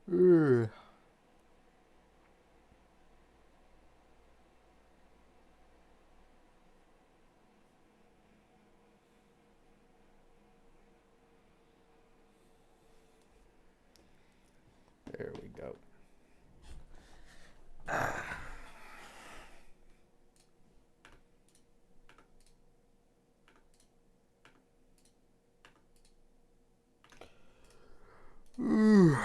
Ugh. There we go. Ugh.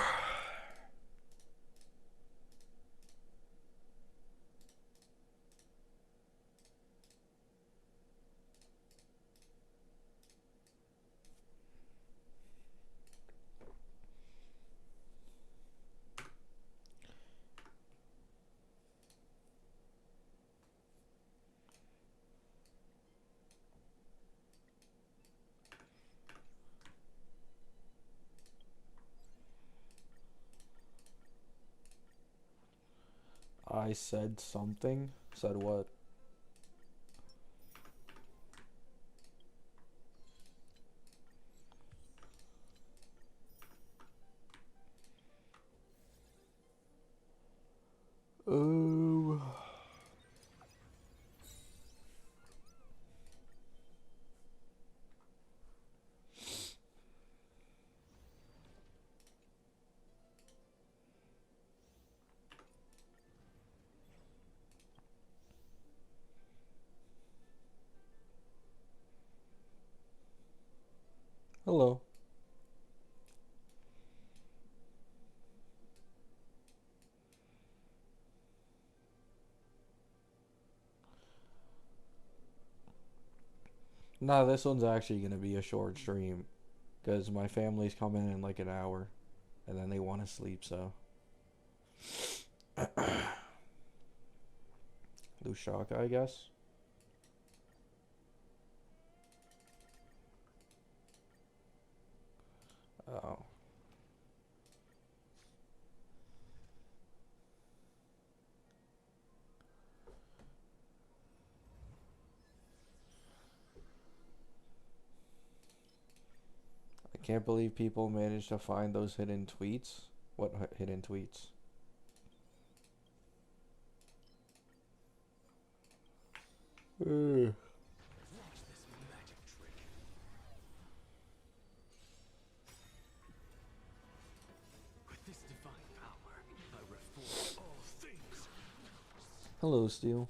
I said something. Said what? Oh. Hello. Nah, this one's actually gonna be a short stream because my family's coming in like an hour, and then they want to sleep. So, Lushaka, I guess. Oh, I can't believe people managed to find those hidden tweets. What hidden tweets? Ugh. Hello, Steel.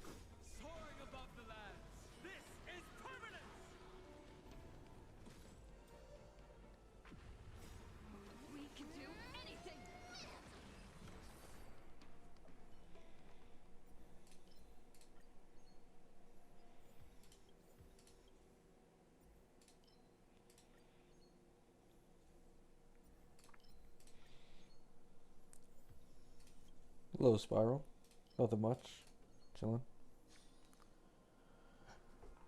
Hello, Spiral. Nothing much. Chilling.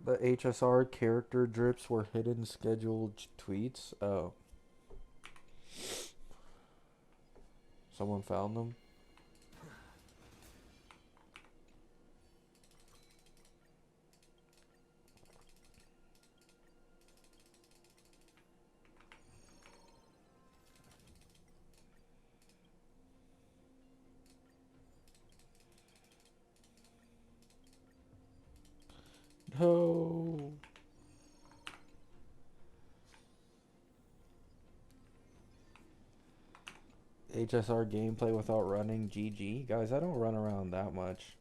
The HSR character drips were hidden scheduled tweets. Oh, someone found them. No. HSR gameplay without running. GG. Guys, I don't run around that much.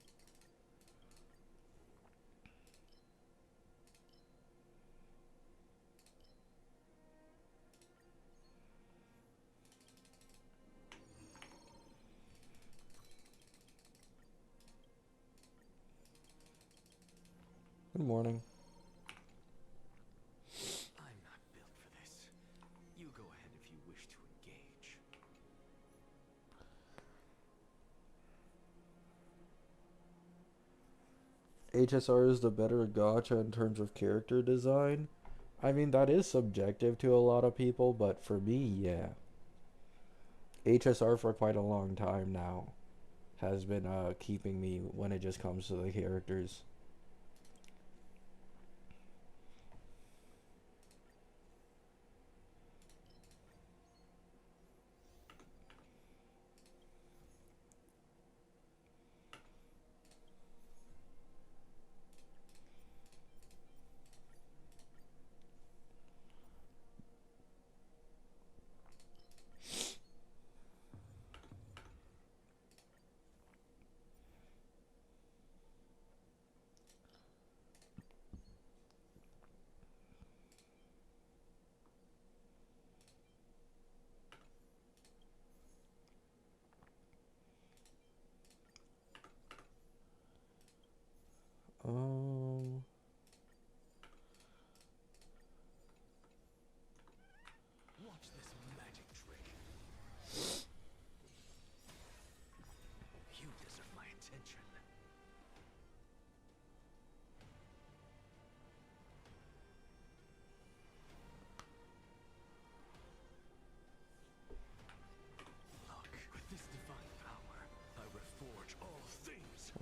Good morning. HSR is the better gacha in terms of character design. I mean, that is subjective to a lot of people, but for me, yeah. HSR for quite a long time now has been keeping me when it just comes to the characters.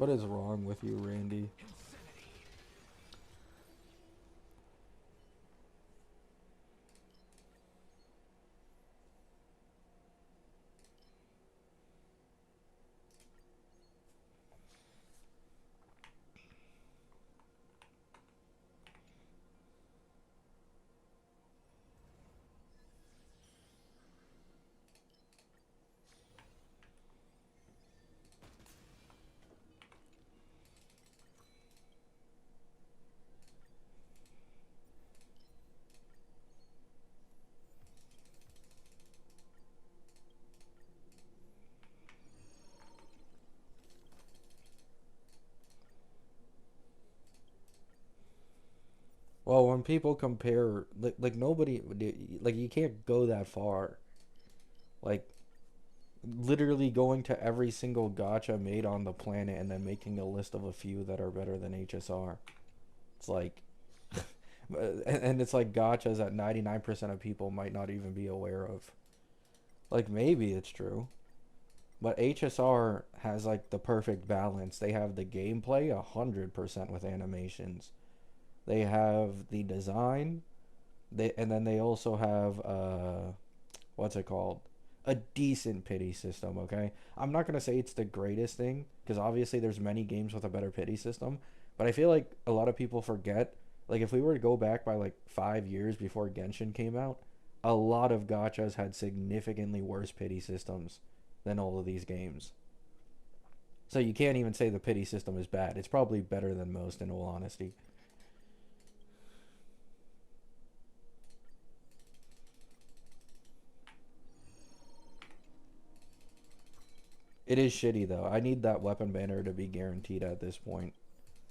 What is wrong with you, Randy? Well, when people compare, like nobody, like you can't go that far. Like literally going to every single gacha made on the planet and then making a list of a few that are better than HSR. It's like, and it's like gachas that 99% of people might not even be aware of. Like maybe it's true, but HSR has like the perfect balance. They have the gameplay 100% with animations. They have the design. And then they also have what's it called? A decent pity system, okay? I'm not going to say it's the greatest thing because obviously there's many games with a better pity system, but I feel like a lot of people forget, like if we were to go back by like 5 years before Genshin came out, a lot of gachas had significantly worse pity systems than all of these games. So you can't even say the pity system is bad. It's probably better than most in all honesty. It is shitty though. I need that weapon banner to be guaranteed at this point.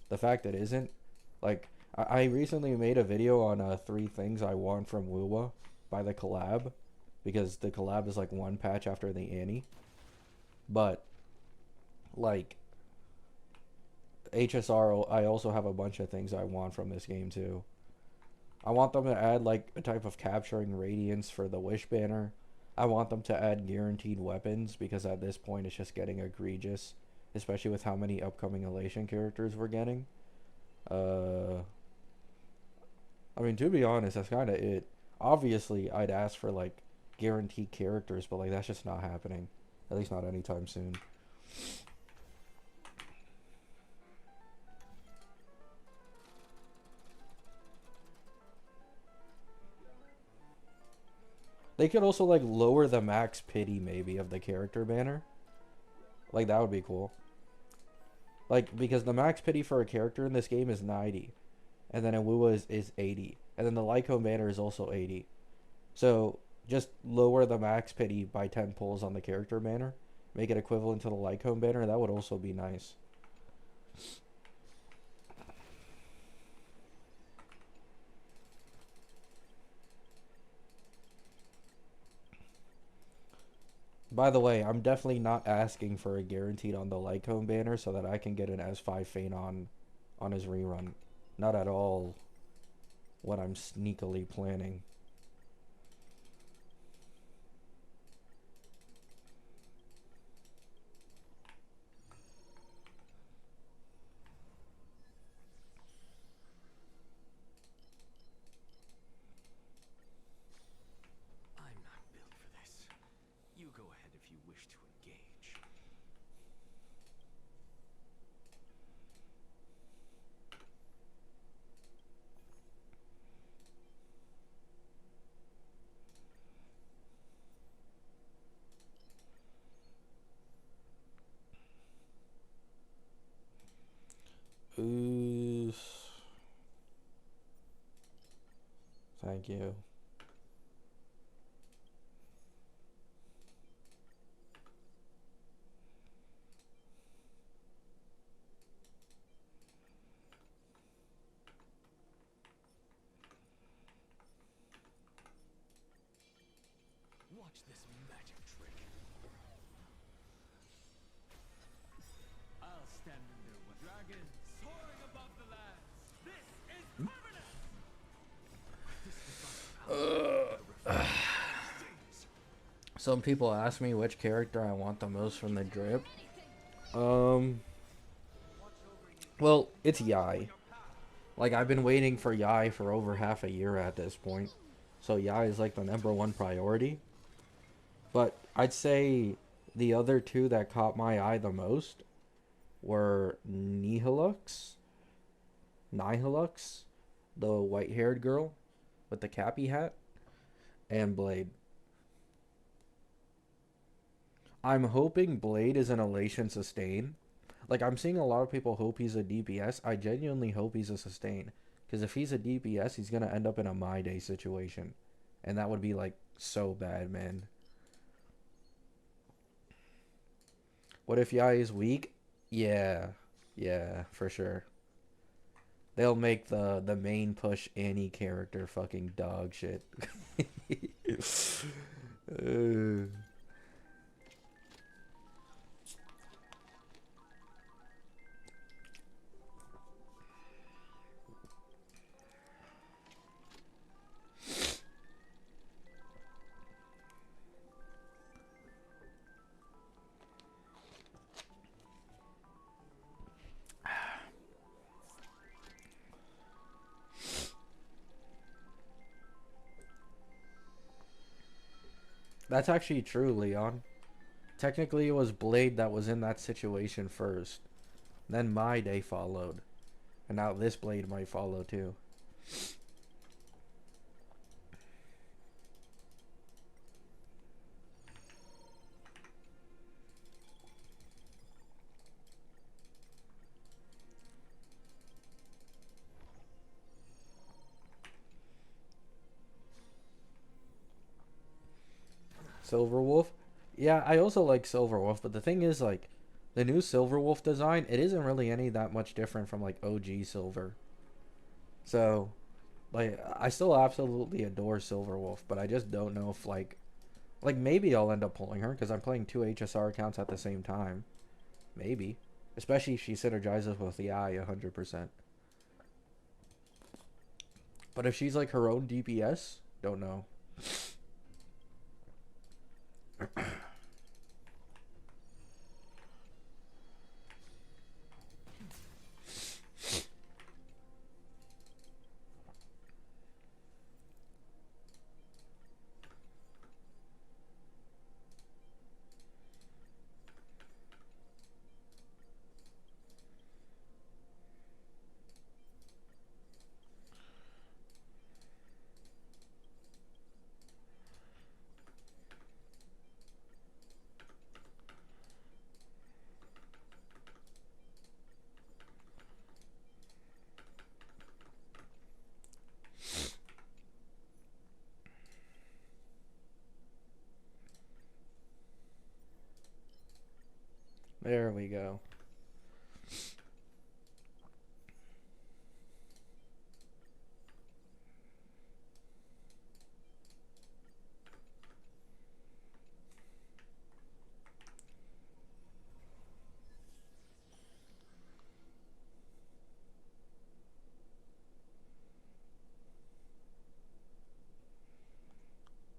The fact it isn't, like, I recently made a video on 3 things I want from Wuwa by the collab, because the collab is like one patch after the Annie. But like HSR, I also have a bunch of things I want from this game too. I want them to add like a type of capturing radiance for the wish banner. I want them to add guaranteed weapons because at this point it's just getting egregious, especially with how many upcoming Elation characters we're getting. Uh, I mean, to be honest, that's kind of it. Obviously, I'd ask for like guaranteed characters, but like that's just not happening. At least not anytime soon. They could also like lower the max pity maybe of the character banner. Like that would be cool. Like because the max pity for a character in this game is 90, and then in WoW is 80, and then the Lycone banner is also 80. So just lower the max pity by 10 pulls on the character banner, make it equivalent to the Lycone banner. That would also be nice. By the way, I'm definitely not asking for a guaranteed on the Lycone banner so that I can get an S5 Feint on his rerun. Not at all what I'm sneakily planning. I'm not built for this. You go ahead if you wish to engage. Ooh. Thank you. Watch this magic trick. I'll stand in there with dragons soaring above the lands. This is permanent. This divine power. Some people ask me which character I want the most from the drip. Um, Well, it's Yai. Like, I've been waiting for Yai for over half a year at this point. So Yai is like the number one priority. But I'd say the other two that caught my eye the most were Nihilux, the white-haired girl with the cappy hat, and Blade. I'm hoping Blade is an Elation sustain. Like, I'm seeing a lot of people hope he's a DPS. I genuinely hope he's a sustain. Because if he's a DPS, he's going to end up in a My Day situation. And that would be, like, so bad, man. What if Yai is weak? Yeah. Yeah, for sure. They'll make the main push any character fucking dog shit. uh. That's actually true, Leon. Technically, it was Blade that was in that situation first. Then My Day followed. And now this Blade might follow too. Silverwolf? Yeah, I also like Silverwolf, but the thing is, like, the new Silverwolf design, it isn't really any that much different from, like, OG Silver. So, like, I still absolutely adore Silverwolf, but I just don't know if, like, maybe I'll end up pulling her, because I'm playing two HSR accounts at the same time. Maybe. Especially if she synergizes with the eye 100%. But if she's, like, her own DPS, don't know. There we go.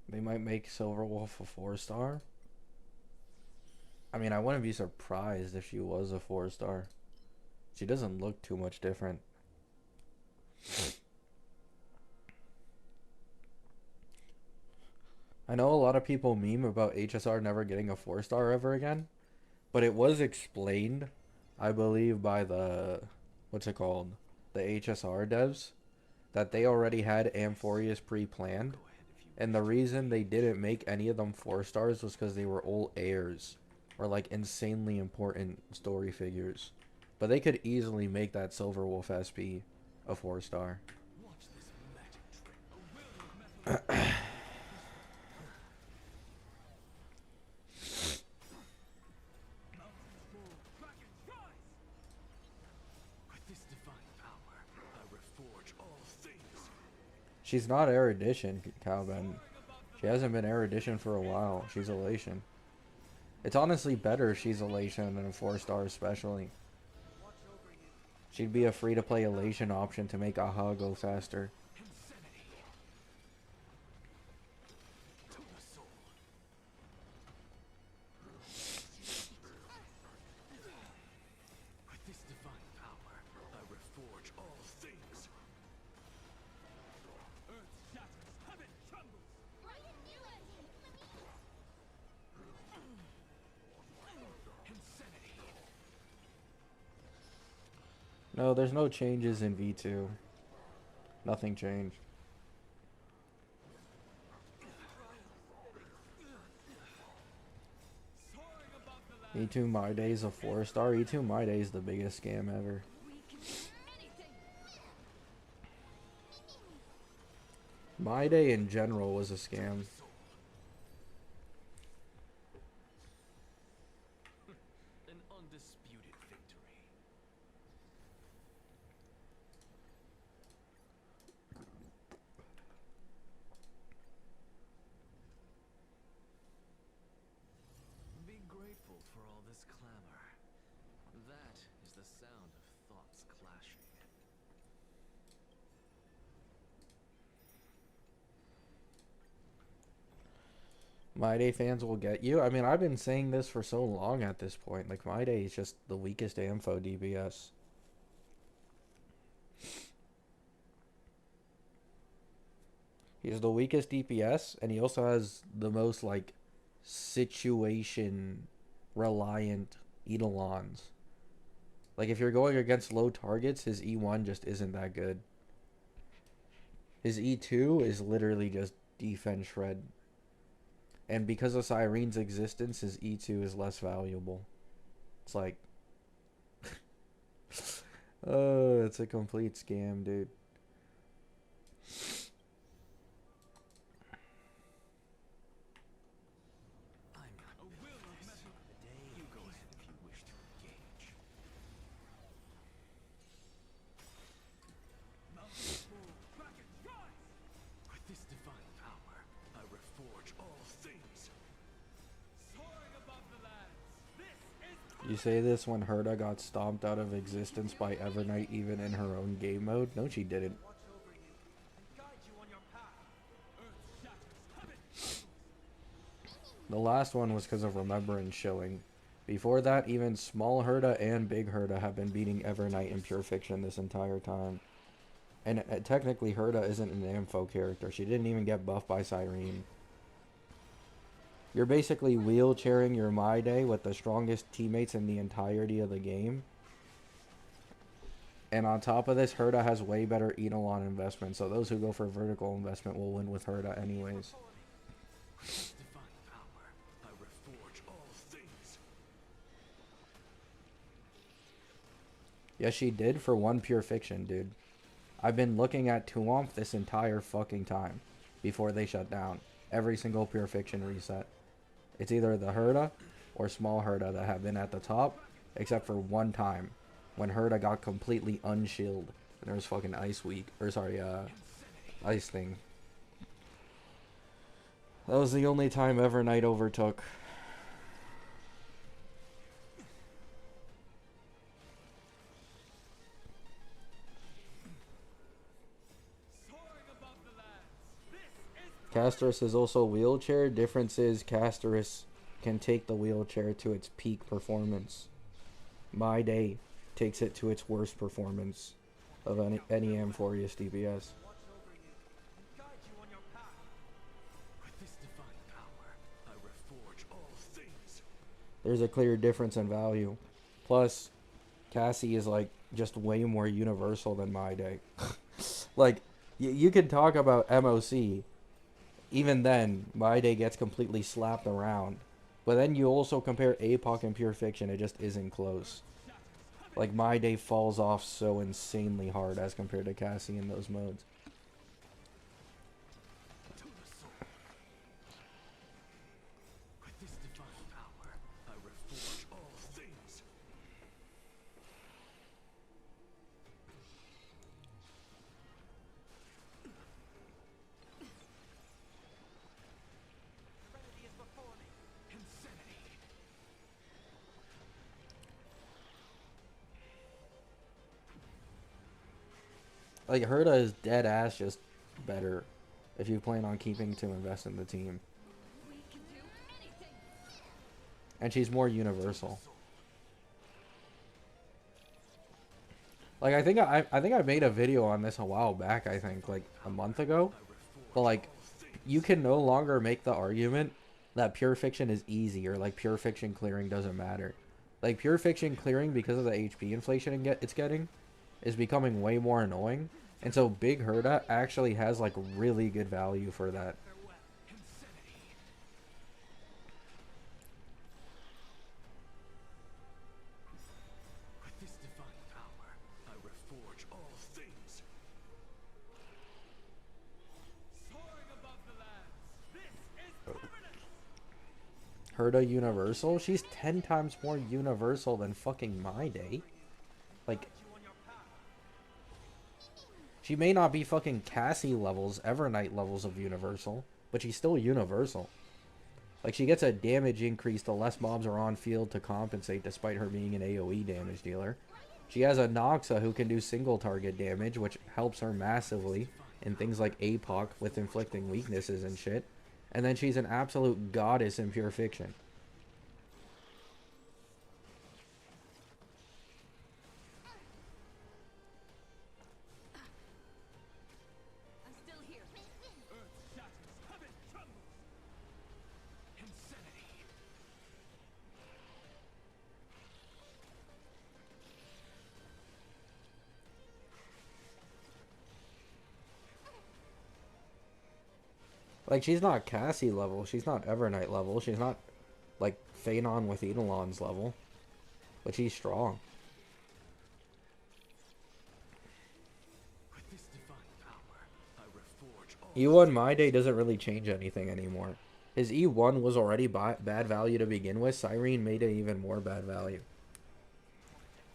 They might make Silverwolf a 4-star. I mean, I wouldn't be surprised if she was a 4-star. She doesn't look too much different. I know a lot of people meme about HSR never getting a 4-star ever again, but it was explained, I believe, by what's it called? The HSR devs, that they already had Amphorius pre-planned, and the reason they didn't make any of them 4-stars was because they were old heirs, or like insanely important story figures. But they could easily make that Silverwolf SP a 4-star. Watch this magic trick. A will of metal. Mountains move, dragons rise. With this divine power, I reforge all things. She's not Erudition, Calvin. Soaring above the She hasn't been Erudition for a while. She's Elation. It's honestly better if she's Elation than a 4-star especially. watch over you. She'd be a free-to-play Elation option to make Aha go faster. Insanity. To the soul. With this divine power, No, there's no changes in V2. Nothing changed. Soaring above the land. E2 My Day is a 4-star. E2 My Day is the biggest scam ever. My Day in general was a scam. An undisputed victory. Be grateful for all this clamor. That is the sound of thoughts clashing. My Day fans will get you. I mean, I've been saying this for so long at this point. Like, My Day is just the weakest Ampho DPS. He's the weakest DPS, and he also has the most, like, situation reliant Eidolons. Like, if you're going against low targets, his E1 just isn't that good. His E2 is literally just defense shred. And because of Cyrene's existence, his E2 is less valuable. It's like... oh, it's a complete scam, dude. I'm not a will of metal. You go ahead if you wish to engage. Dragon, rise! With this divine power, I reforge all things. Soaring above the lands. This is You say this when Herda got stomped out of existence by Evernight even in her own game mode? No, she didn't. watch over you and guide you on your path. Earth shatters heaven. The last one was because of Remembrance showing. Before that, even small Herda and big Herda have been beating Evernight in Pure Fiction this entire time. And technically, Herda isn't an Ampho character. She didn't even get buffed by Cyrene. You're basically wheelchairing your My Day with the strongest teammates in the entirety of the game. And on top of this, Herda has way better Eidolon investment, so those who go for vertical investment will win with Herda anyways. Divine power, I reforge all things. Yes, she did for one Pure Fiction, dude. I've been looking at Tuomph this entire fucking time before they shut down. Every single Pure Fiction reset. It's either the Herda or small Herda that have been at the top, except for one time when Herda got completely unshielded and there was fucking Ice Week, or sorry, Ice thing. That was the only time Evernight overtook. Soaring above the lands. This is Casterus is also wheelchair. Difference is Casterus can take the wheelchair to its peak performance. My Day takes it to its worst performance of any Amphorius DPS. watch over you and guide you on your path. With this divine power, I reforge all things. There's a clear difference in value. Plus, Cassie is like just way more universal than My Day. Like, you could talk about MOC. Even then, My Day gets completely slapped around. But then you also compare APOC and Pure Fiction, it just isn't close. Like, My Day falls off so insanely hard as compared to Cassie in those modes. To the soul. With this divine power, I reforge all things. Serenity is before me. Insanity. Like, Herda is dead ass just better if you plan on keeping to invest in the team. And she's more universal. Like, I think I made a video on this a while back, I think, like a month ago. But like, you can no longer make the argument that Pure Fiction is easy or like Pure Fiction clearing doesn't matter. Like, Pure Fiction clearing, because of the HP inflation it's getting, is becoming way more annoying. And so Big Herda actually has like really good value for that. Farewell, insanity. With this divine power, I reforge all things. Soaring above the lands, this is permanence. Herda Universal? She's 10 times more universal than fucking My Day. Like, You on your path. she may not be fucking Cassie levels, Evernight levels of universal, but she's still universal. Like, she gets a damage increase the less mobs are on field to compensate despite her being an AoE damage dealer. She has a Noxa who can do single target damage, which helps her massively in things like APOC with inflicting weaknesses and shit. And then she's an absolute goddess in Pure Fiction. I'm still here. Earth shatters, heaven trembles. Insanity. Like, she's not Cassie level, she's not Evernight level, she's not, like, Phanon with Eidolon's level. But she's strong. With this divine power, I reforge all E1 My Day doesn't really change anything anymore. His E1 was already bad value to begin with. Cyrene made it even more bad value.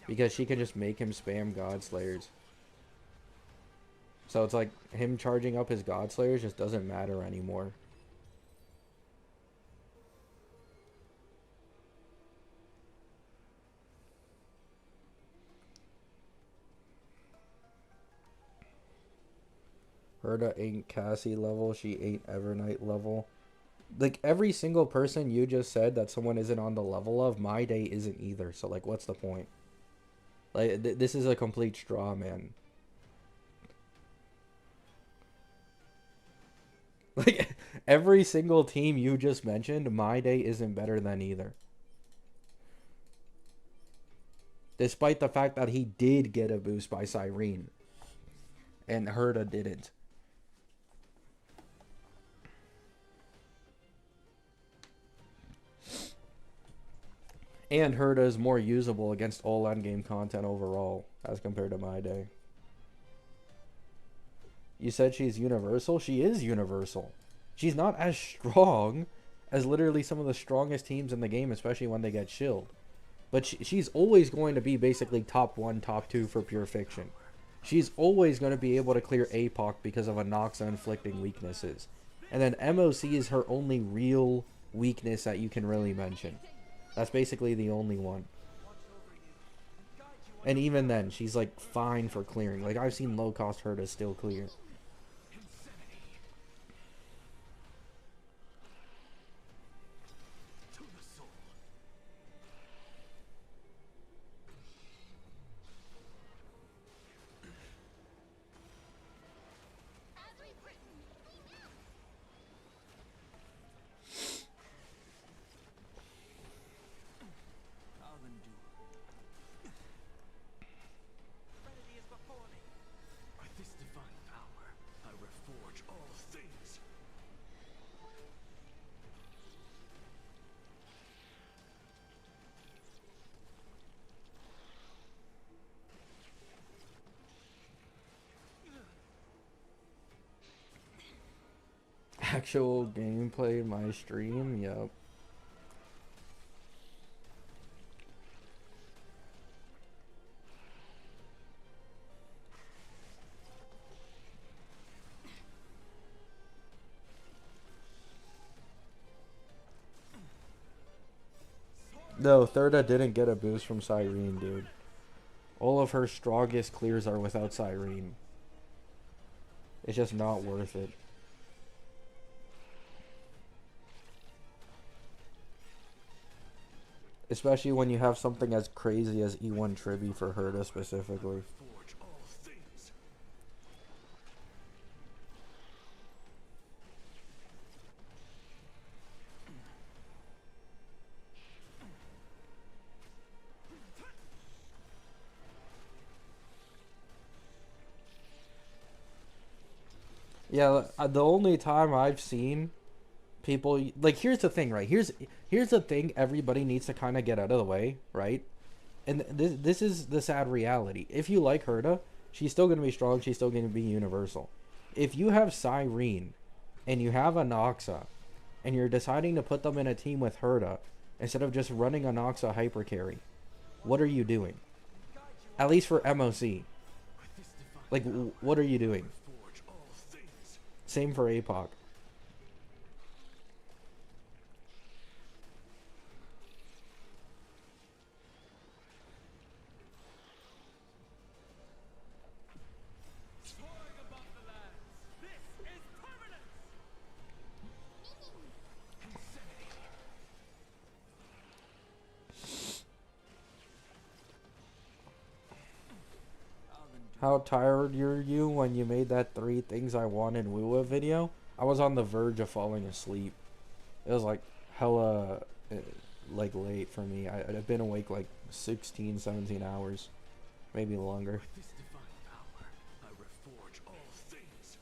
Because she can just make him spam God Slayers. So it's like him charging up his God Slayers just doesn't matter anymore. Herda ain't Cassie level. She ain't Evernight level. Like, every single person you just said that someone isn't on the level of, My Day isn't either. So, like, what's the point? Like, this is a complete straw man. Like, every single team you just mentioned, My Day isn't better than either. Despite the fact that he did get a boost by Cyrene. And Herda didn't. And Herda is more usable against all endgame content overall as compared to My Day. You said she's universal? She is universal. She's not as strong as literally some of the strongest teams in the game, especially when they get shilled. But she's always going to be basically top 1, top 2 for Pure Fiction. She's always going to be able to clear APOC because of a Noxa inflicting weaknesses. And then MOC is her only real weakness that you can really mention. That's basically the only one. And even then, she's like fine for clearing. Like, I've seen low cost Herda still clear. insanity. To the soul. As we've written. I'll endure. Serenity is before me. With this divine power, I reforge all things. Actual gameplay in my stream? Yep. No, Thirda didn't get a boost from Cyrene, dude. All of her strongest clears are without Cyrene. It's just not worth it. Especially when you have something as crazy as E1 Tribby for Herda specifically. Forge all things. Yeah, the only time I've seen people like, here's the thing, right? Here's the thing everybody needs to kind of get out of the way, right? And this is the sad reality. If you like Herta, she's still going to be strong. She's still going to be universal. If you have Cyrene and you have a Noxa and you're deciding to put them in a team with Herta instead of just running a Noxa hyper carry, what are you doing? At least for MOC. With this divine Like, power, what are you doing? forge all things. Same for APOC. Soaring above the lands. This is permanence. Insanity. I'll endure. How tired were you when you made that 3 things I want in Wua video? I was on the verge of falling asleep. It was like hella like late for me. I've been awake like 16, 17 hours, maybe longer. With this divine power, I reforge all things.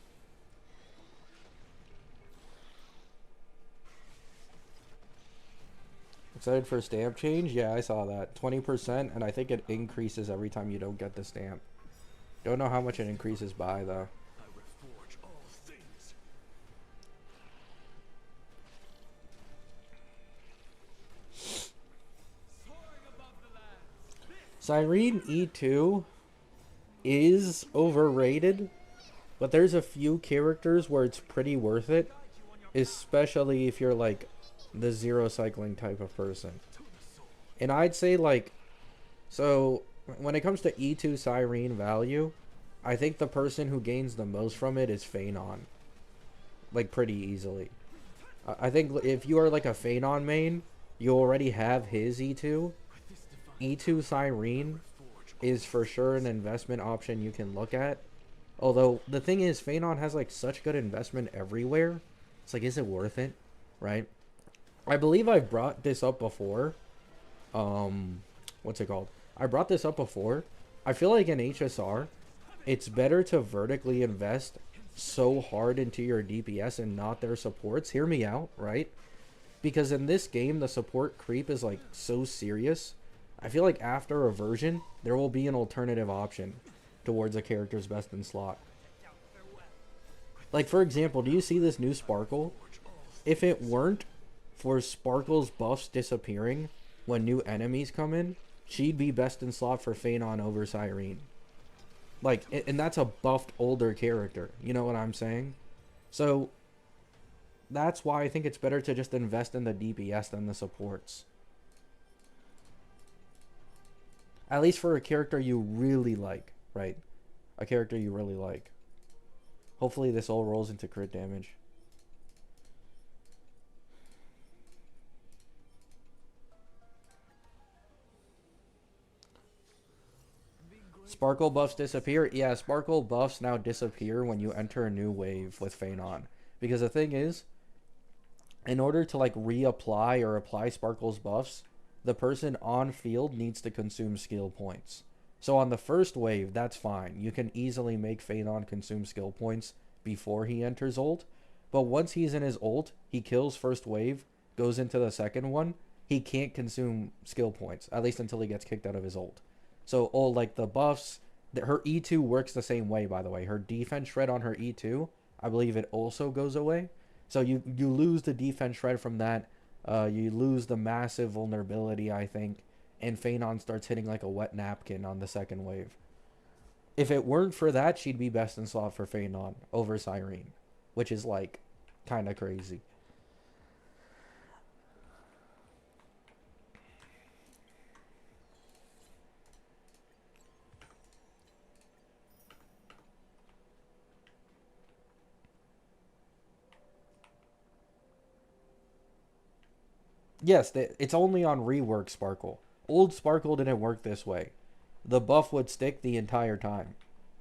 Excited for stamp change? Yeah, I saw that. 20%, and I think it increases every time you don't get the stamp. Don't know how much it increases by though. I reforge all things. Soaring above the lands. Cyrene E2 is overrated, but there's a few characters where it's pretty worth it, especially if you're like the zero cycling type of person. And I'd say like, so when it comes to E2 Cyrene value, I think the person who gains the most from it is Phanon. Like pretty easily. I think if you are like a Phanon main, you already have his E2. With this divine E2 Cyrene forge is for sure an investment option you can look at. Although the thing is, Phanon has like such good investment everywhere. It's like, is it worth it? Right? I believe I've brought this up before. What's it called? I brought this up before. I feel like in HSR, it's better to vertically invest so hard into your DPS and not their supports. Hear me out, right? Because in this game, the support creep is like so serious. I feel like after a version, there will be an alternative option towards a character's best in slot. Like, for example, do you see this new Sparkle? If it weren't for Sparkle's buffs disappearing when new enemies come in, she'd be best in slot for Phanon over Cyrene. Like, and that's a buffed older character. You know what I'm saying? So, that's why I think it's better to just invest in the DPS than the supports. At least for a character you really like, right? A character you really like. Hopefully this all rolls into crit damage. Sparkle buffs disappear? Yeah, Sparkle buffs now disappear when you enter a new wave with Phanon. Because the thing is, in order to like reapply or apply Sparkle's buffs, the person on field needs to consume skill points. So on the first wave, that's fine. You can easily make Phanon consume skill points before he enters ult. But once he's in his ult, he kills first wave, goes into the second one, he can't consume skill points, at least until he gets kicked out of his ult. So all like the buffs, her E2 works the same way, by the way. Her defense shred on her E2, I believe it also goes away. So you lose the defense shred from that. You lose the massive vulnerability, I think. And Phanon starts hitting like a wet napkin on the second wave. If it weren't for that, she'd be best in slot for Phanon over Cyrene. Which is like kind of crazy. Yes, it's only on rework Sparkle. Old Sparkle didn't work this way. The buff would stick the entire time.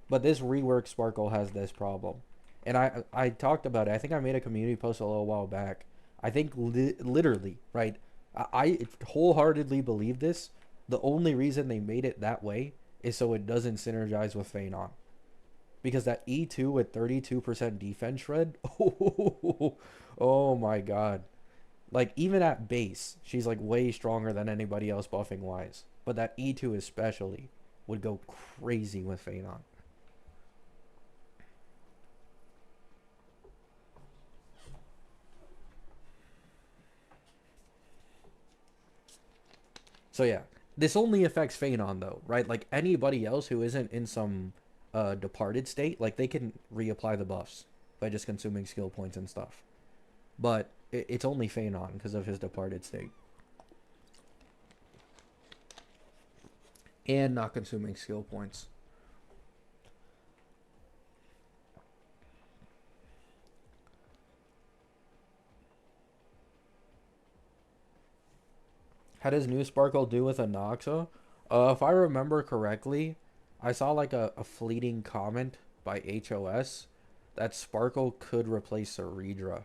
But this rework Sparkle has this problem. And I talked about it. I think I made a community post a little while back. I think literally, right? I wholeheartedly believe this. The only reason they made it that way is so it doesn't synergize with Phanon. because that E2 with 32% defense shred, oh my god. Like, even at base, she's like way stronger than anybody else buffing wise. But that E2 especially would go crazy with Phenon. So yeah, this only affects Phenon though, right? Like anybody else who isn't in some departed state, like they can reapply the buffs by just consuming skill points and stuff. But it's only Phenon because of his departed state. And not consuming skill points. How does New Sparkle do with Anoxa? If I remember correctly, I saw like a fleeting comment by HOS that Sparkle could replace Ceridra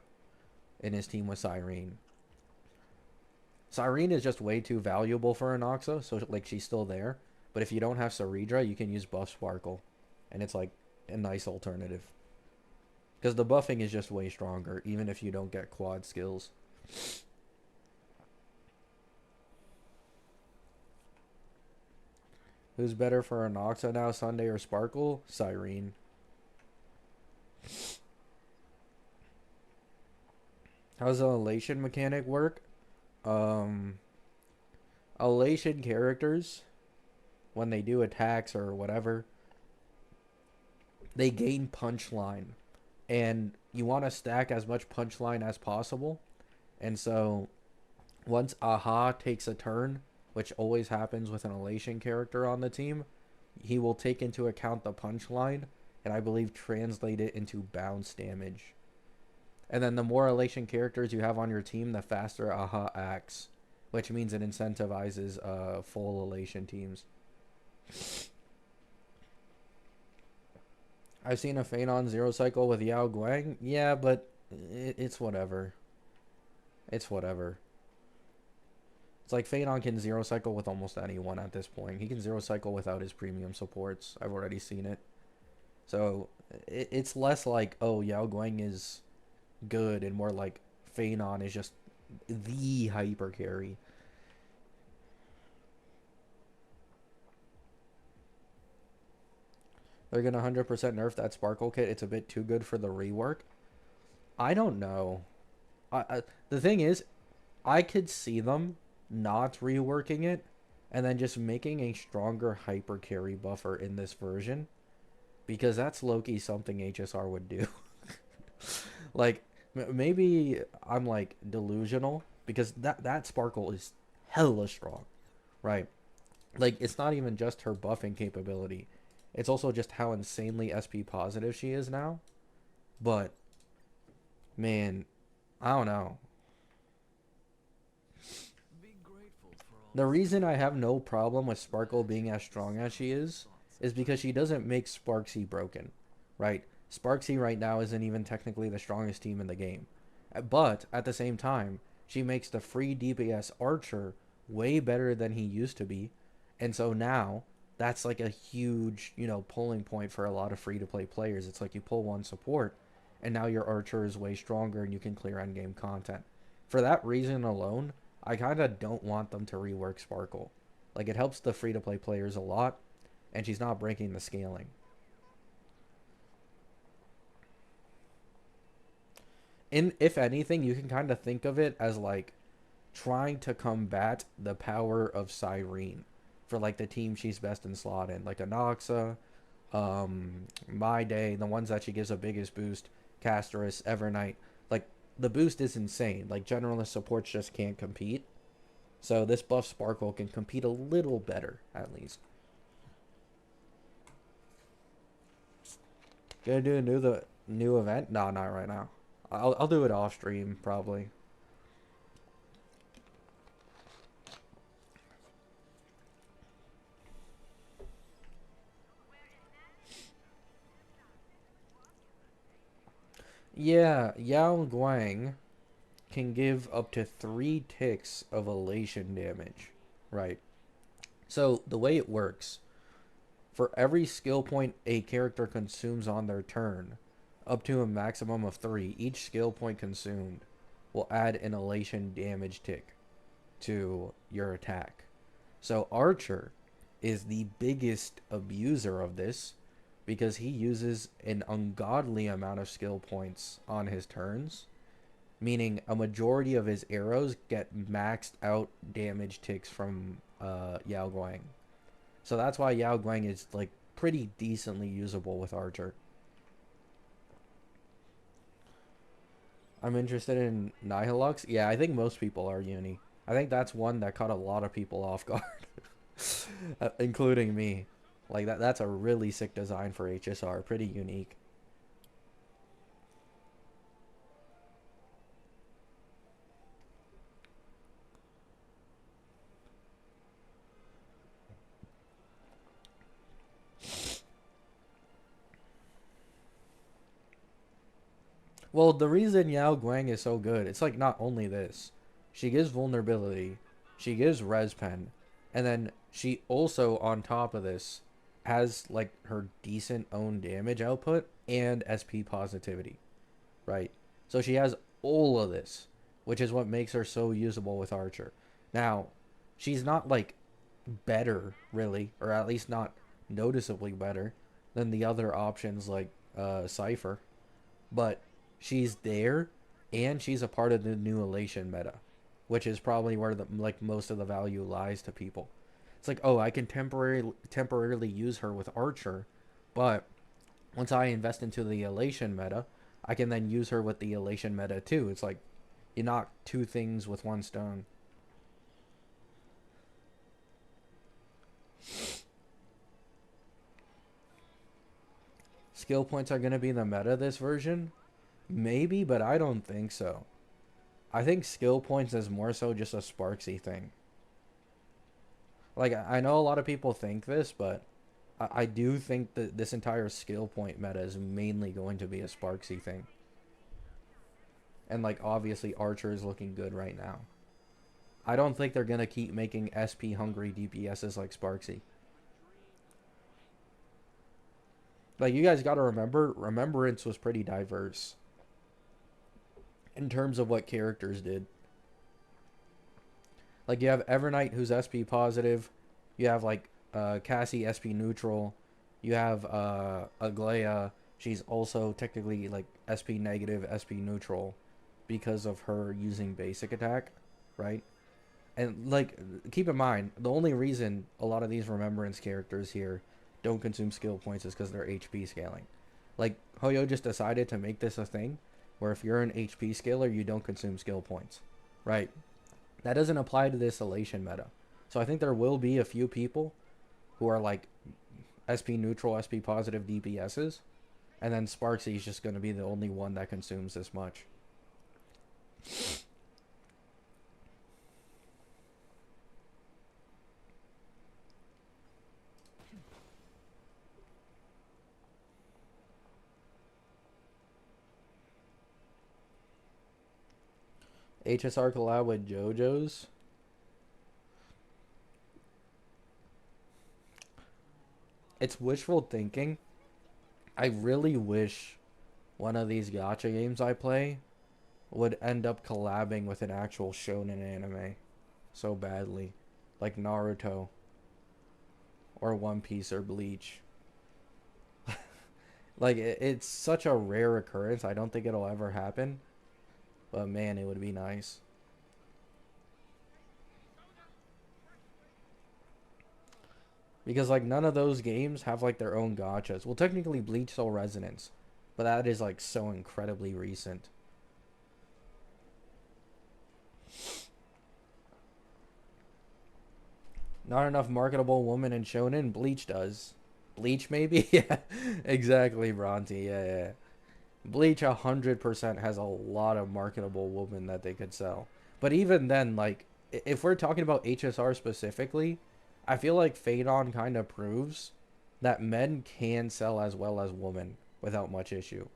in his team with Cyrene. Cyrene is just way too valuable for Anoxa, so like she's still there. But if you don't have Ceridra, you can use Buff Sparkle, and it's like a nice alternative. Because the buffing is just way stronger, even if you don't get quad skills. Who's better for Anoxa now, Sunday or Sparkle? Cyrene. How's the elation mechanic work? Elation characters, when they do attacks or whatever, they gain punchline. And you want to stack as much punchline as possible. And so, once Aha takes a turn, which always happens with an elation character on the team, he will take into account the punchline and I believe translate it into bounce damage. And then the more elation characters you have on your team, the faster Aha acts, which means it incentivizes full elation teams. I've seen a Phenon zero cycle with Yao Guang. Yeah, but it's whatever. It's whatever. It's like Phenon can zero cycle with almost anyone at this point. He can zero cycle without his premium supports. I've already seen it. So it's less like, oh, Yao Guang is good, and more like Phenon is just the hyper carry. They're gonna 100% nerf that Sparkle kit. It's a bit too good for the rework. I don't know. The thing is, I could see them not reworking it and then just making a stronger hyper carry buffer in this version, because that's low-key something HSR would do. Like, maybe I'm like delusional, because that Sparkle is hella strong, right? Like, it's not even just her buffing capability, it's also just how insanely SP positive she is now. But man, I don't know. The reason I have no problem with Sparkle being as strong as she is because she doesn't make Sparksy broken, right? Sparksy right now isn't even technically the strongest team in the game. But at the same time, she makes the free DPS Archer way better than he used to be. And so now, that's like a huge, pulling point for a lot of free-to-play players. It's like you pull one support, and now your Archer is way stronger and you can clear endgame content. For that reason alone, I kind of don't want them to rework Sparkle. Like, it helps the free-to-play players a lot, and she's not breaking the scaling. If anything, you can kind of think of it as like trying to combat the power of Cyrene for like the team she's best in slot in, like Anoxa, My Day, the ones that she gives the biggest boost, Casterus, Evernight. Like, the boost is insane. Like, generalist supports just can't compete. So this buff Sparkle can compete a little better, at least. Gonna do the new event? No, not right now. I'll do it off stream probably. Yeah, Yao Guang can give up to 3 ticks of elation damage, right? So the way it works, For every skill point a character consumes on their turn, up to a maximum of 3, each skill point consumed will add an elation damage tick to your attack. So Archer is the biggest abuser of this because he uses an ungodly amount of skill points on his turns, meaning a majority of his arrows get maxed out damage ticks from Yao Guang. So that's why Yao Guang is like pretty decently usable with Archer. I'm interested in Nihilux. Yeah, I think most people are Uni. I think that's one that caught a lot of people off guard, including me. Like that's a really sick design for HSR, pretty unique. Well, the reason Yao Guang is so good, it's like not only this. She gives vulnerability, she gives res pen, and then she also on top of this has like her decent own damage output and SP positivity, right? So she has all of this, which is what makes her so usable with Archer. Now, she's not like better really, or at least not noticeably better than the other options like Cypher, but she's there and she's a part of the new elation meta, which is probably where the like most of the value lies to people. It's like, oh, I can temporarily use her with Archer, but once I invest into the elation meta, I can then use her with the elation meta too. It's like you knock two things with one stone. Skill points are going to be the meta this version? Maybe, but I don't think so. I think skill points is more so just a Sparksy thing. Like, I know a lot of people think this, but I do think that this entire skill point meta is mainly going to be a Sparksy thing. And, like, obviously Archer is looking good right now. I don't think they're going to keep making SP hungry DPSs like Sparksy. Like, you guys got to remember, Remembrance was pretty diverse in terms of what characters did. Like, you have Evernight, who's SP positive. You have, like, Cassie, SP neutral. You have Aglaya. She's also technically, like, SP negative, SP neutral because of her using basic attack, right? And, like, keep in mind, the only reason a lot of these Remembrance characters here don't consume skill points is because they're HP scaling. Like, Hoyo just decided to make this a thing where if you're an HP scaler, you don't consume skill points, right? That doesn't apply to this elation meta. So I think there will be a few people who are like SP neutral, SP positive DPSs, and then Sparksy is just going to be the only one that consumes this much. HSR collab with JoJo's. It's wishful thinking. I really wish one of these gacha games I play would end up collabing with an actual shonen anime so badly. Like Naruto. Or One Piece or Bleach. Like, it's such a rare occurrence. I don't think it'll ever happen. But man, it would be nice. Because, like, none of those games have, like, their own gachas. Well, technically, Bleach Soul Resonance. But that is, like, so incredibly recent. Not enough marketable women in shonen. Bleach does. Bleach, maybe? Yeah, exactly, Bronte. Yeah. Bleach 100% has a lot of marketable women that they could sell. But even then, like, if we're talking about HSR specifically, I feel like Phaedon kind of proves that men can sell as well as women without much issue.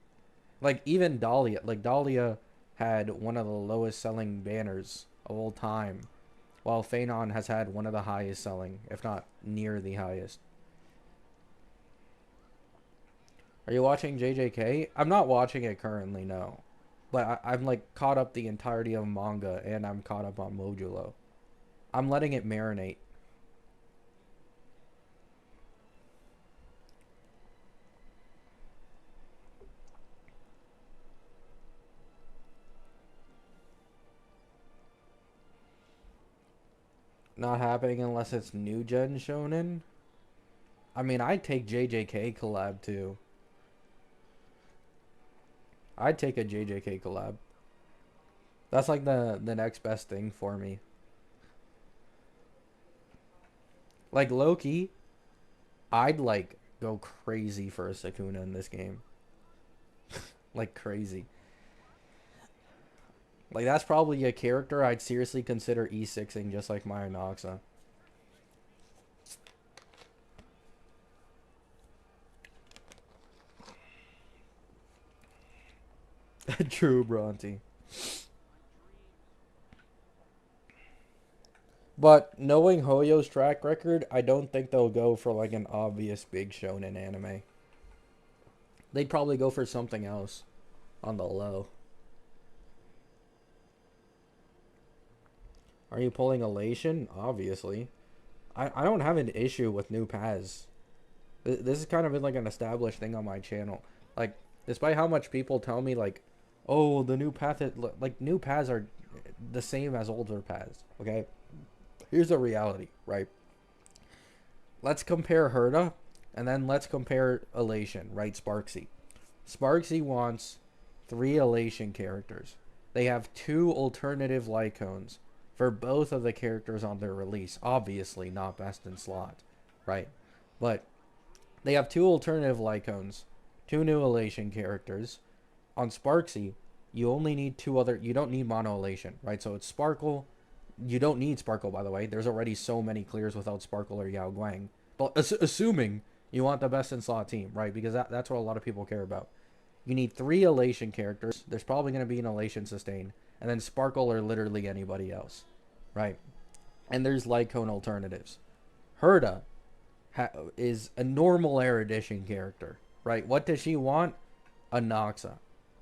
Like, even Dahlia. Like, Dahlia had one of the lowest selling banners of all time, while Phaedon has had one of the highest selling, if not near the highest. Are you watching JJK? I'm not watching it currently, no. But I'm like caught up the entirety of manga and I'm caught up on Modulo. I'm letting it marinate. Not happening unless it's new gen shonen. I mean, I'd take JJK collab too. I'd take a JJK collab. That's like the next best thing for me. Like Loki, I'd like go crazy for a Sukuna in this game. Like crazy. Like that's probably a character I'd seriously consider E6ing just like Maya Noxa. True, Bronte. But knowing Hoyo's track record, I don't think they'll go for like an obvious big shonen anime. They'd probably go for something else on the low. Are you pulling Elation? Obviously. I don't have an issue with new paths. This has kind of been like an established thing on my channel. Like, despite how much people tell me like, oh, the new path is, like new paths are the same as older paths. Okay, here's the reality, right? Let's compare Herda, and then let's compare Elation, right? Sparksy. Sparksy wants 3 Elation characters. They have 2 alternative Lycones for both of the characters on their release. Obviously not best in slot, right? But they have 2 alternative Lycones, 2 new Elation characters. On Sparksy, you only need 2 other... You don't need mono Elation, right? So it's Sparkle. You don't need Sparkle, by the way. There's already so many clears without Sparkle or Yao Guang. But assuming you want the best in slot team, right? Because that's what a lot of people care about. You need 3 Elation characters. There's probably going to be an Elation sustain. And then Sparkle or literally anybody else, right? And there's Lycone alternatives. Herda is a normal erudition character, right? What does she want? A Noxa,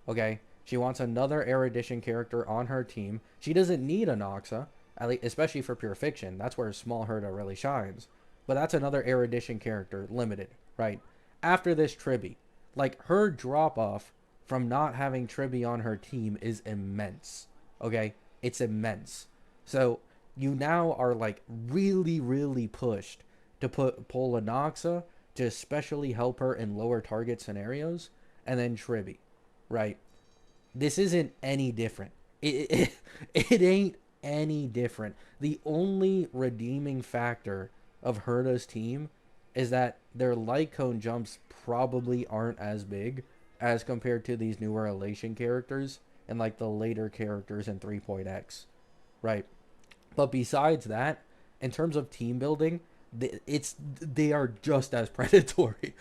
okay? She wants another erudition character on her team. She doesn't need a Noxa, especially for Pure Fiction. That's where small Herda really shines. But that's another erudition character, limited, right? After this, Tribi. Like, her drop-off from not having Tribi on her team is immense, okay? It's immense. So, you now are, like, really, really pushed to pull a Noxa to especially help her in lower target scenarios, and then Tribi, right? This isn't any different. It ain't any different. The only redeeming factor of Herda's team is that their Lycone jumps probably aren't as big as compared to these newer Elation characters and like the later characters in 3.x, right? But besides that, in terms of team building, they are just as predatory.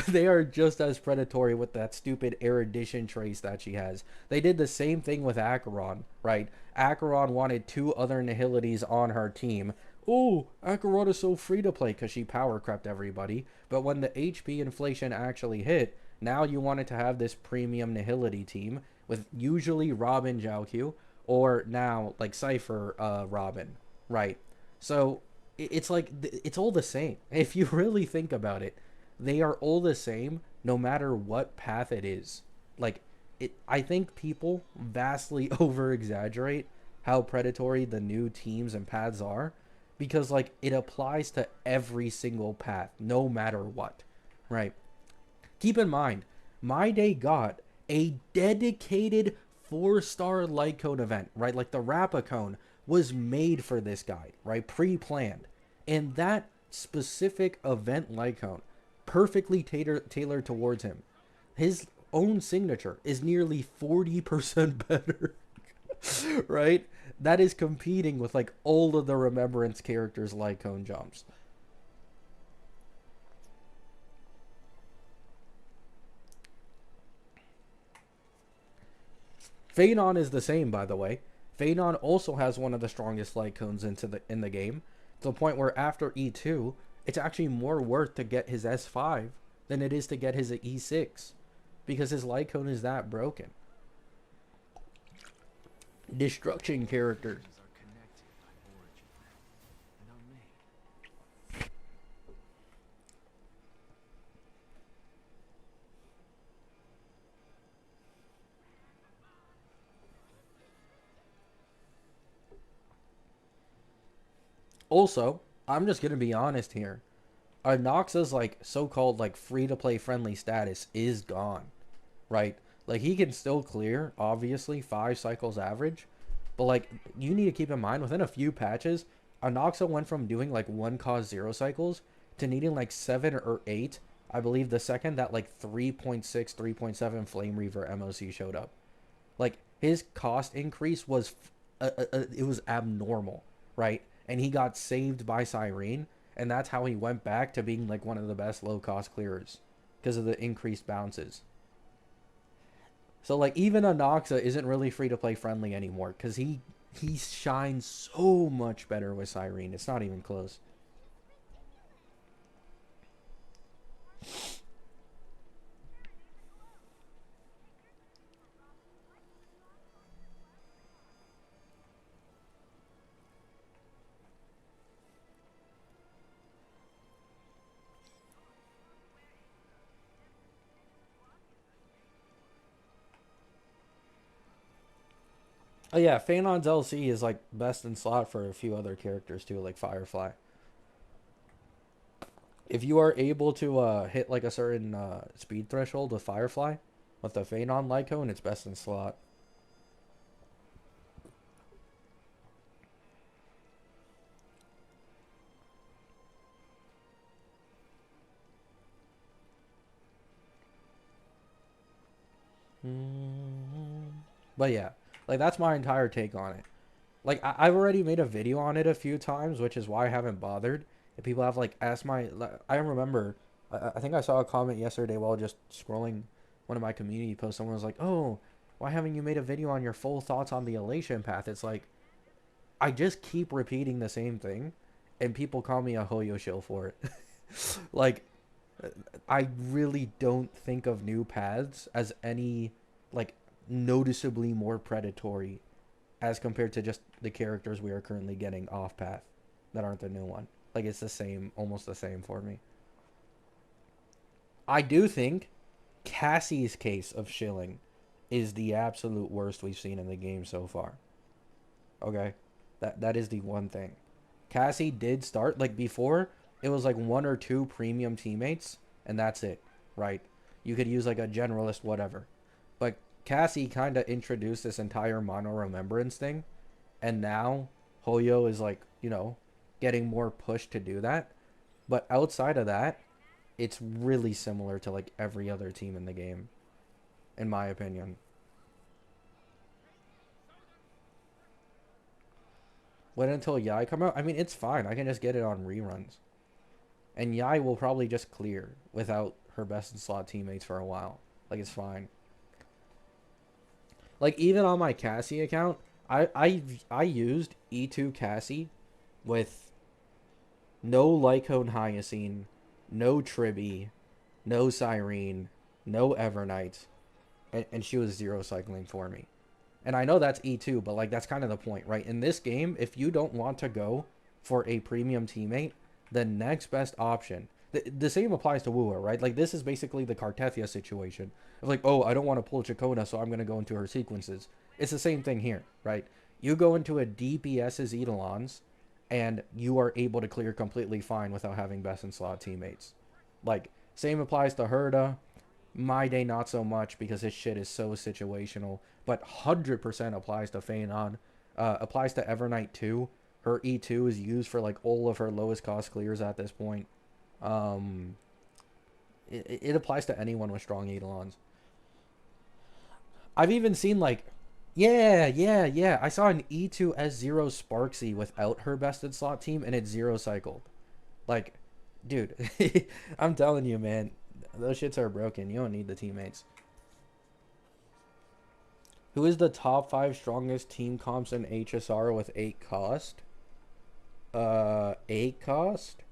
They are just as predatory with that stupid erudition trace that she has. They did the same thing with Acheron, right? Acheron wanted 2 other Nihilities on her team. Oh, Acheron is so free to play because she power crept everybody. But when the HP inflation actually hit, now you wanted to have this premium Nihility team with usually Robin Jiaoqiu or now like Cypher Robin, right? So it's like it's all the same. If you really think about it, they are all the same no matter what path it is. Like I think people vastly over exaggerate how predatory the new teams and paths are because like it applies to every single path no matter what, right? Keep in mind, My Day got a dedicated 4-star Lycone event, right? Like the Rapicone was made for this guy, right? Pre-planned. And that specific event Lycone perfectly tailored towards him. His own signature is nearly 40% better, right? That is competing with like all of the Remembrance characters Lycone jumps. Phanon is the same, by the way. Phanon also has one of the strongest Lycones in the game, to the point where after E2, it's actually more worth to get his S5 than it is to get his E6 because his Lycone is that broken. Destruction character. Are connected by origin and are made. Also, I'm just gonna be honest here. Noxa's like so-called like free-to-play friendly status is gone, right? Like he can still clear, obviously, 5 cycles average, but like you need to keep in mind within a few patches, Anoxa went from doing like 1 cause 0 cycles to needing like 7 or 8. I believe the second that like 3.6, 3.7 Flame Reaver MOC showed up. Like his cost increase was it was abnormal, right? And he got saved by Cyrene, and that's how he went back to being like one of the best low cost clearers because of the increased bounces. So like even Anoxa isn't really free to play friendly anymore because he shines so much better with Cyrene. It's not even close. Oh yeah, Phanon's LC is like best in slot for a few other characters too, like Firefly. If you are able to hit like a certain speed threshold with Firefly, with the Phanon Lycone, it's best in slot. But yeah, like that's my entire take on it. Like I've already made a video on it a few times, which is why I haven't bothered. If people have like asked I remember, I think I saw a comment yesterday while just scrolling one of my community posts. Someone was like, "Oh, why haven't you made a video on your full thoughts on the Elation path?" It's like I just keep repeating the same thing, and people call me a Hoyo shill for it. Like I really don't think of new paths as any like noticeably more predatory as compared to just the characters we are currently getting off path that aren't the new one. Like it's the same, almost the same for me. I do think Cassie's case of shilling is the absolute worst we've seen in the game so far. Okay? That is the one thing. Cassie did start like before it was like 1 or 2 premium teammates and that's it, right? You could use like a generalist whatever. But Cassie kind of introduced this entire mono remembrance thing, and now Hoyo is like, getting more push to do that. But outside of that, it's really similar to like every other team in the game, in my opinion. Wait until Yai come out. I mean, it's fine. I can just get it on reruns, and Yai will probably just clear without her best in slot teammates for a while. Like it's fine. Like even on my Cassie account, I used E2 Cassie with no Lycone Hyacine, no Tribby, no Cyrene, no Evernight, and she was 0 cycling for me. And I know that's E2, but like that's kind of the point, right? In this game, if you don't want to go for a premium teammate, the next best option. The same applies to Wooer, right? Like this is basically the Cartethia situation. Of like, oh, I don't want to pull Chacona, so I'm going to go into her sequences. It's the same thing here, right? You go into a DPS's Eidolons, and you are able to clear completely fine without having best in slot teammates. Like, same applies to Herda. My Day not so much because his shit is so situational. But 100% applies to Phanon. Applies to Evernight too. Her E2 is used for like all of her lowest cost clears at this point. It applies to anyone with strong Eidolons. I've even seen like, yeah. I saw an E2 S0 Sparksy without her bested slot team and it 0 cycled. Like, dude, I'm telling you, man, those shits are broken. You don't need the teammates. Who is the top 5 strongest team comps in HSR with 8 cost? 8 cost?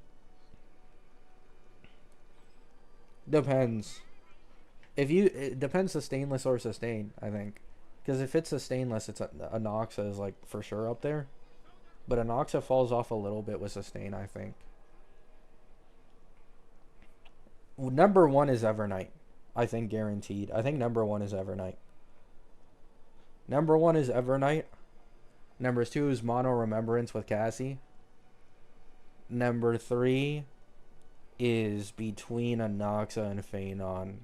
Depends. It depends sustainless or sustain, I think. Because if it's sustainless, it's a Noxa is like for sure up there. But a Noxa falls off a little bit with sustain, I think. Number one is Evernight. I think guaranteed. I think number one is Evernight. Number one is Evernight. Number two is Mono Remembrance with Cassie. Number three is between a Noxa and Phanon.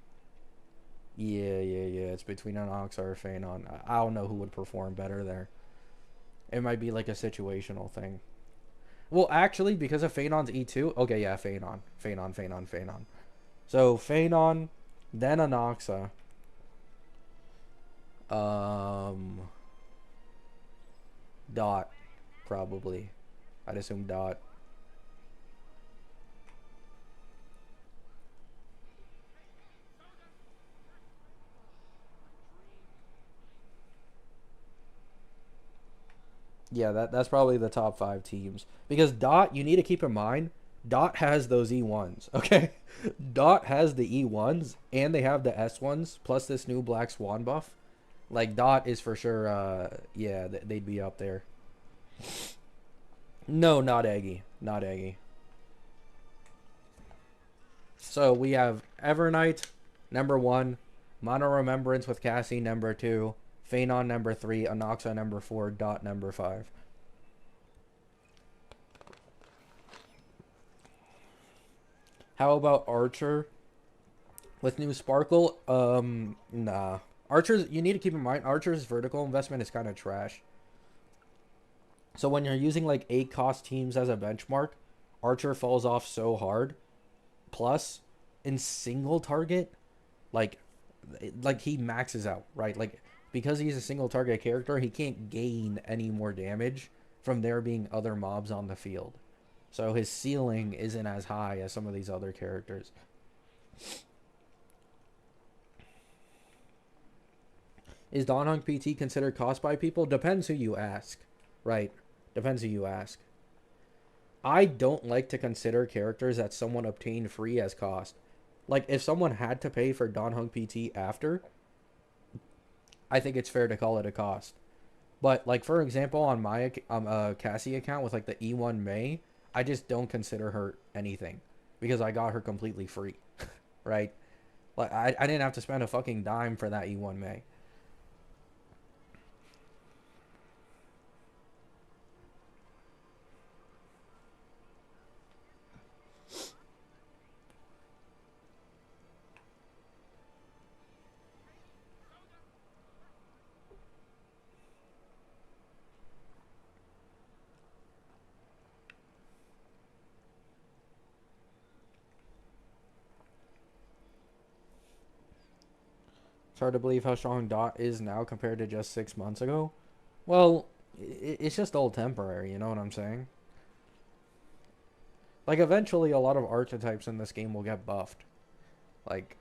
Yeah. It's between an Noxa or Phanon. I don't know who would perform better there. It might be like a situational thing. Well, actually, because of Phanon's E2, okay, yeah, Phanon. So, Phanon, then a Noxa. Dot, probably. I'd assume Dot. Yeah, that's probably the top 5 teams. Because Dot, you need to keep in mind, Dot has those E1s, okay? Dot has the E1s, and they have the S1s, plus this new Black Swan buff. Like, Dot is for sure, yeah, they'd be up there. No, not Eggy. Not Eggy. So, we have Evernight, number 1. Mono Remembrance with Cassie, number 2. Phanon, number 3. Anoxa, number 4. Dot, number 5. How about Archer? With new Sparkle? Nah. Archer's, you need to keep in mind, Archer's vertical investment is kind of trash. So when you're using like 8 cost teams as a benchmark, Archer falls off so hard. Plus, in single target, like he maxes out, right? Like, because he's a single target character, he can't gain any more damage from there being other mobs on the field. So his ceiling isn't as high as some of these other characters. Is Dawn Hunk PT considered cost by people? Depends who you ask, right? Depends who you ask. I don't like to consider characters that someone obtained free as cost. Like, if someone had to pay for Dawn Hunk PT after, I think it's fair to call it a cost. But, like, for example, on my Cassie account with, like, the E1 Mei, I just don't consider her anything. Because I got her completely free, right? Like, I didn't have to spend a fucking dime for that E1 Mei. It's hard to believe how strong Dot is now compared to just 6 months ago. Well, it's just all temporary, you know what I'm saying? Like, eventually a lot of archetypes in this game will get buffed. Like,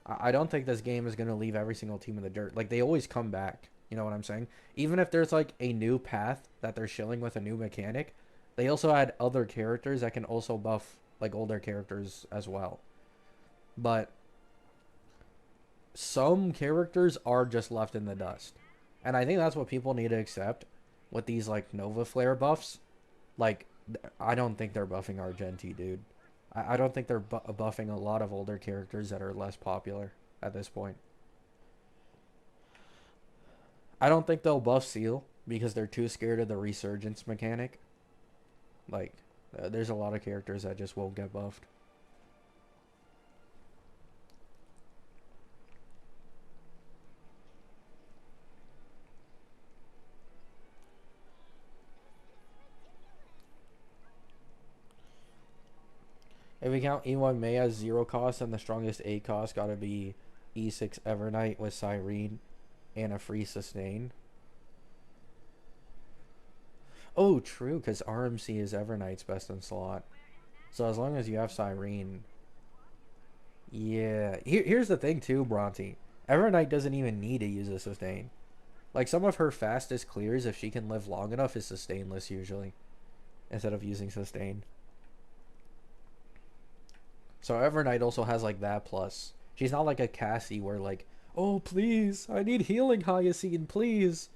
I don't think this game is going to leave every single team in the dirt. Like, they always come back, you know what I'm saying? Even if there's, like, a new path that they're shilling with a new mechanic, they also add other characters that can also buff, like, older characters as well. But some characters are just left in the dust. And I think that's what people need to accept with these, like, Nova Flare buffs. Like, I don't think they're buffing Argenti, dude. I don't think they're buffing a lot of older characters that are less popular at this point. I don't think they'll buff Seal because they're too scared of the resurgence mechanic. Like, there's a lot of characters that just won't get buffed. If we count E1 Mei as 0 cost, then the strongest 8 cost gotta be E6 Evernight with Cyrene and a free sustain. Oh, true, because RMC is Evernight's best in slot. So as long as you have Cyrene. Yeah. Here's the thing too, Bronte. Evernight doesn't even need to use a sustain. Like, some of her fastest clears, if she can live long enough, is sustainless usually. Instead of using sustain. So Evernight also has like that plus. She's not like a Cassie where like, oh please, I need healing Hyacine, please.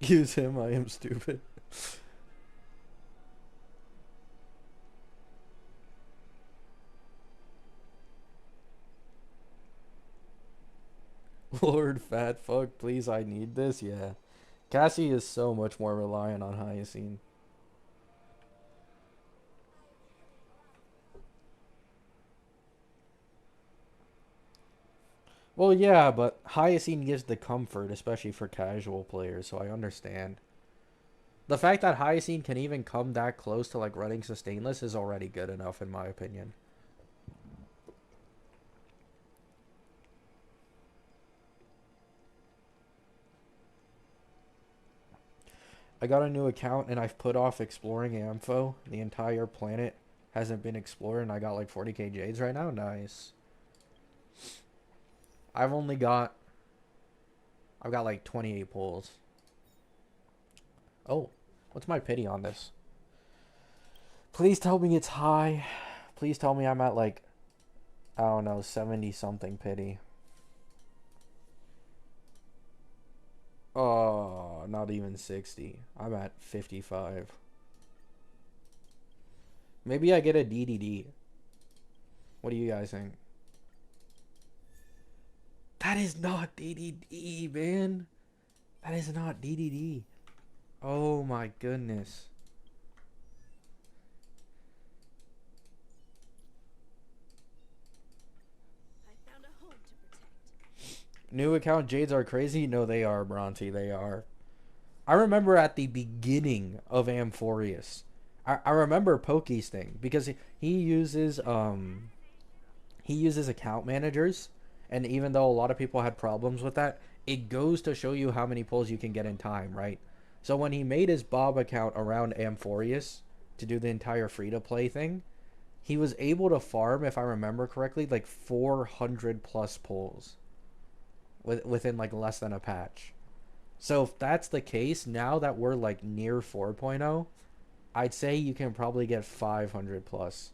Use him, I am stupid. Lord fat fuck, please I need this, yeah. Cassie is so much more reliant on Hyacine. Well, yeah, but Hyacine gives the comfort, especially for casual players, so I understand. The fact that Hyacine can even come that close to like running sustainless is already good enough in my opinion. I got a new account and I've put off exploring Ampho. The entire planet hasn't been explored and I got like 40k Jades right now. Nice. I've only got I've got like 28 pulls. Oh, what's my pity on this? Please tell me it's high. Please tell me I'm at like, I don't know, 70 something pity. Oh, not even 60. I'm at 55. Maybe I get a DDD. What do you guys think? That is not DDD, man. That is not DDD. Oh my goodness. I found a home to protect. New account Jades are crazy? No, they are, Bronte. They are. I remember at the beginning of Amphorius. I remember Pokey's thing because he uses account managers, and even though a lot of people had problems with that, it goes to show you how many pulls you can get in time, right? So when he made his Bob account around Amphorius to do the entire free to play thing, he was able to farm, if I remember correctly, like 400 plus pulls within like less than a patch. So if that's the case, now that we're like near 4.0, I'd say you can probably get 500 plus.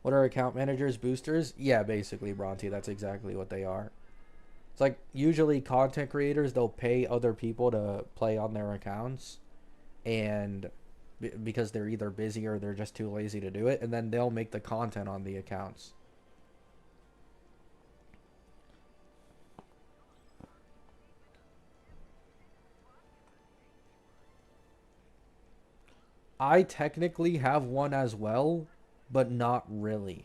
What are account managers? Boosters? Yeah, basically, Bronte. That's exactly what they are. It's like usually content creators, they'll pay other people to play on their accounts, and because they're either busy or they're just too lazy to do it, and then they'll make the content on the accounts. I technically have one as well, but not really.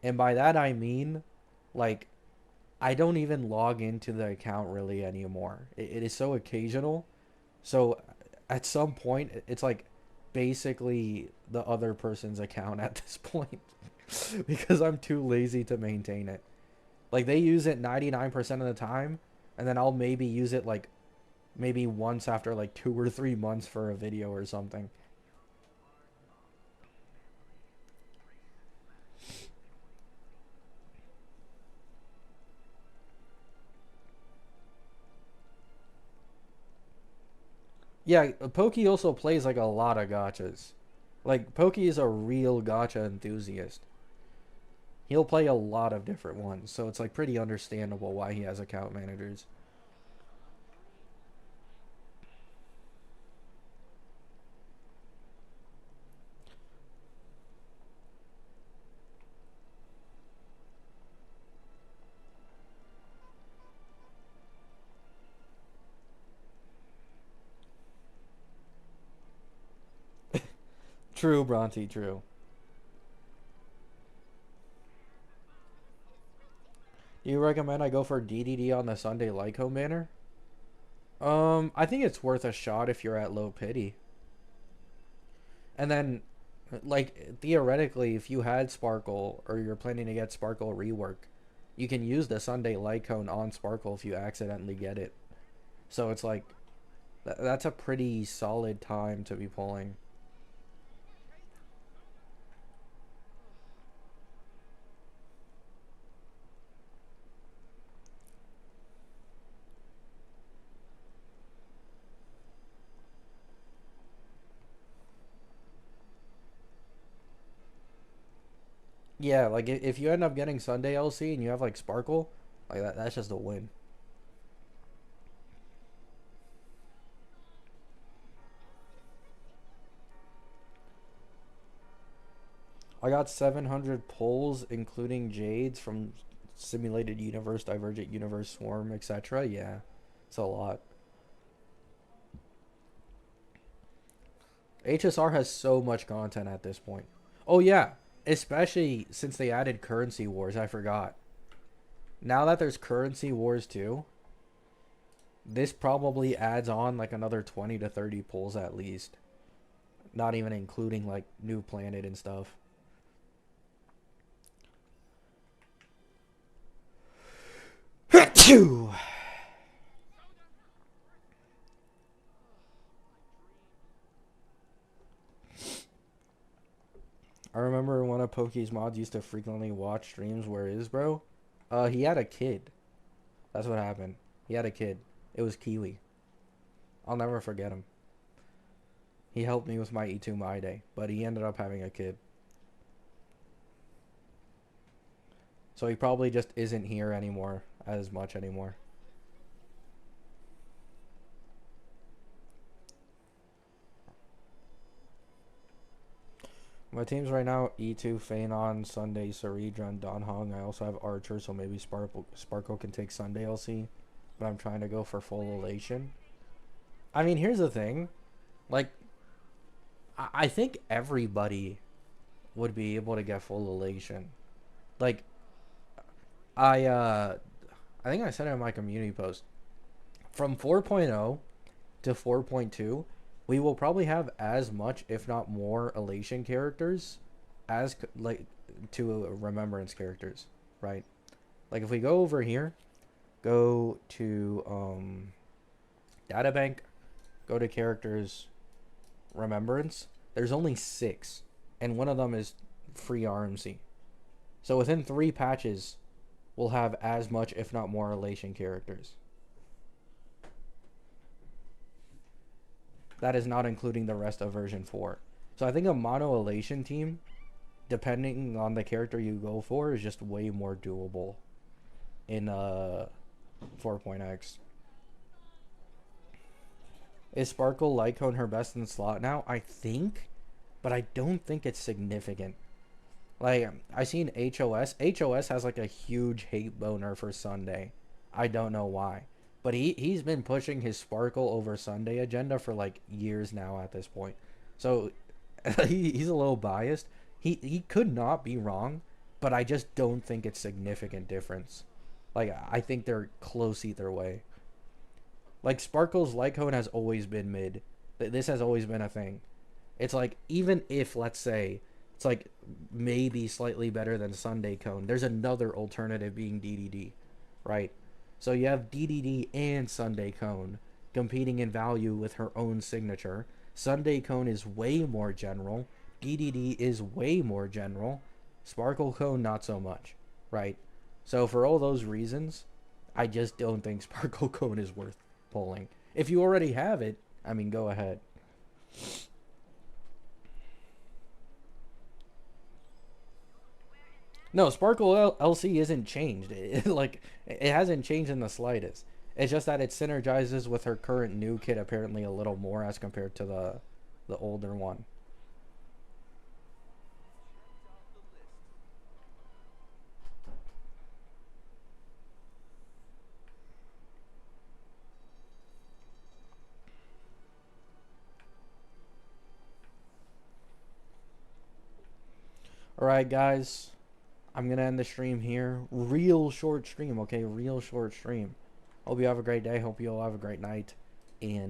And by that I mean, like, I don't even log into the account really anymore. It is so occasional. So at some point, it's like basically the other person's account at this point because I'm too lazy to maintain it. Like, they use it 99% of the time, and then I'll maybe use it like maybe once after like 2 or 3 months for a video or something. Yeah, Pokey also plays like a lot of gachas. Like, Pokey is a real gacha enthusiast. He'll play a lot of different ones, so it's like pretty understandable why he has account managers. True, Bronte, true. Do you recommend I go for DDD on the Sunday Lyco banner? I think it's worth a shot if you're at low pity. And then, like, theoretically, if you had Sparkle or you're planning to get Sparkle rework, you can use the Sunday Light Cone on Sparkle if you accidentally get it. So it's like, that's a pretty solid time to be pulling. Yeah, like if you end up getting Sunday LC and you have like Sparkle, like that's just a win. I got 700 pulls, including Jades from Simulated Universe, Divergent Universe, Swarm, etc. Yeah, it's a lot. HSR has so much content at this point. Oh yeah, especially since they added Currency Wars. I forgot. Now that there's Currency Wars too, this probably adds on like another 20 to 30 pulls at least. Not even including like New Planet and stuff. Phew. I remember one of Poke's mods used to frequently watch streams. Where is bro? He had a kid. That's what happened. He had a kid. It was Kiwi. I'll never forget him. He helped me with my E2 My Day, but he ended up having a kid. So he probably just isn't here anymore as much anymore. My teams right now: E2, Phanon, Sunday, Saridra, and Don Hong. I also have Archer, so maybe Sparkle can take Sunday LC. But I'm trying to go for full elation. I mean, here's the thing. Like, I think everybody would be able to get full elation. Like, I think I said it in my community post. From 4.0 to 4.2, we will probably have as much, if not more, elation characters as like to remembrance characters, right? Like if we go over here, go to databank, go to characters, remembrance. There's only 6, and one of them is free RMC. So within 3 patches, we'll have as much, if not more, elation characters. That is not including the rest of version 4. So I think a mono elation team, depending on the character you go for, is just way more doable in 4.x. Is Sparkle Lycone her best in the slot now? I think, but I don't think it's significant. Like, I seen HOS. HOS has like a huge hate boner for Sunday. I don't know why. But he's been pushing his Sparkle over Sunday agenda for like years now at this point. So he's a little biased. He could not be wrong, but I just don't think it's significant difference. Like I think they're close either way. Like Sparkle's Lycone has always been mid. This has always been a thing. It's like even if let's say it's like maybe slightly better than Sunday Cone, there's another alternative being DDD, right? So you have DDD and Sunday Cone competing in value with her own signature. Sunday Cone is way more general. DDD is way more general. Sparkle Cone not so much, right? So for all those reasons, I just don't think Sparkle Cone is worth pulling. If you already have it, I mean, go ahead. No, Sparkle LC isn't changed. It hasn't changed in the slightest. It's just that it synergizes with her current new kit apparently a little more as compared to the older one. Alright, guys. I'm going to end the stream here. Real short stream, okay? Real short stream. Hope you have a great day. Hope you all have a great night. And